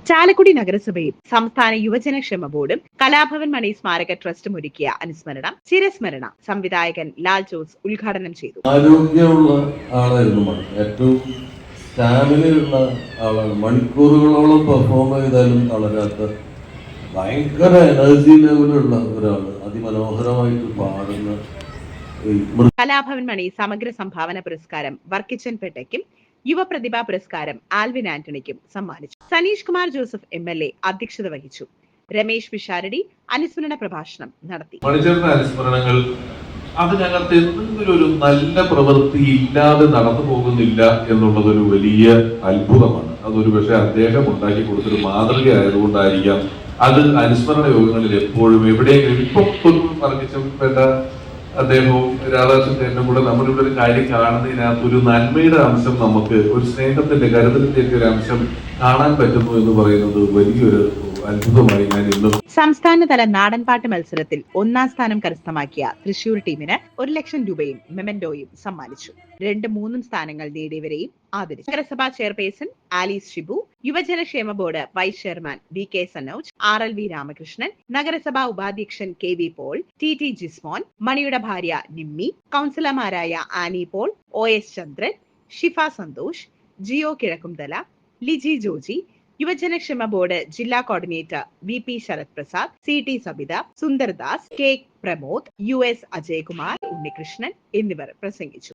ചാലക്കുടി നഗരസഭയും സംസ്ഥാന യുവജനക്ഷേമ ബോർഡും കലാഭവൻ മണി സ്മാരക ട്രസ്റ്റും ഒരുക്കിയ അനുസ്മരണം ചിരസ്മരണ സംവിധായകൻ ലാൽ ജോസ് ഉദ്ഘാടനം ചെയ്തു. ആരോഗ്യമുള്ള ആളായിരുന്നു മണി. ഏറ്റവും സ്റ്റാമിനയുള്ള ആളാണ്. മണിക്കൂറുകളോളം പെർഫോം ചെയ്താലും തളരാത്ത ഭയങ്കര എനർജി ലെവലുള്ള ഒരാള്. അതിമനോഹരമായിട്ട് പാടുന്ന. കലാഭവൻ മണി സമഗ്ര സംഭാവന പുരസ്കാരം വർക്കിച്ചൻ പേട്ടയ്ക്കും യുവപ്രതിഭാ പുരസ്കാരം ആൽവിൻ ആന്റണിക്കും സമ്മാനിച്ചു. സനീഷ് കുമാർ ജോസഫ് MLA അധ്യക്ഷത വഹിച്ചു. രമേശ് പിഷാരടി അനുസ്മരണ പ്രഭാഷണം നടത്തി. അനുസ്മരണങ്ങൾ അതിനകത്ത് എന്തെങ്കിലും ഒരു നല്ല പ്രവൃത്തി ഇല്ലാതെ നടന്നു പോകുന്നില്ല എന്നുള്ളതൊരു വലിയ അത്ഭുതമാണ്. അതൊരു പക്ഷെ അദ്ദേഹം ഉണ്ടാക്കി കൊടുത്തൊരു മാതൃക ആയതുകൊണ്ടായിരിക്കാം അത് അനുസ്മരണ യോഗങ്ങളിൽ എപ്പോഴും എവിടെയെങ്കിലും ഇപ്പൊ വർക്കിച്ചപ്പെട്ട അദ്ദേഹവും രാധാകൃഷ്ണന്റെ കൂടെ നമ്മളിവിടെ ഒരു കാര്യം കാണുന്നതിനകത്ത് ഒരു നന്മയുടെ അംശം, നമുക്ക് ഒരു സ്നേഹത്തിന്റെ കരുതലിന്റെ ഒരു അംശം കാണാൻ പറ്റുന്നു എന്ന് പറയുന്നത് വലിയൊരു അത്ഭുതമായി ഞാൻ ഇന്നും. സംസ്ഥാനതല നാടൻപാട്ട് മത്സരത്തിൽ 1ാം സ്ഥാനം കരസ്ഥമാക്കിയ തൃശൂർ ടീമിന് 1 ലക്ഷം രൂപയും മെമന്റോയും സമ്മാനിച്ചു. 2, 3 സ്ഥാനങ്ങൾ നേടിയവരെയും ആദരിച്ചു. നഗരസഭാ ചെയർപേഴ്സൺ ആലീസ് ഷിബു, യുവജനക്ഷേമ board vice chairman VK Sanoj, RLV Ramakrishnan, നഗരസഭാ ഉപാധ്യക്ഷൻ KV പോൾ, TT ജിസ്മോൻ, മണിയുടെ ഭാര്യ നിമ്മി, കൗൺസിലർമാരായ ആനി പോൾ, OS ചന്ദ്രൻ, ഷിഫ സന്തോഷ്, ജിയോ കിഴക്കുംതല, ലിജി ജോജി, യുവജനക്ഷേമ ബോർഡ് ജില്ലാ coordinator VP Sarath Prasad, CT Sabitha, Sundardas, K Pramod, US Ajaykumar, Unnikrishnan എന്നിവർ പ്രസംഗിച്ചു.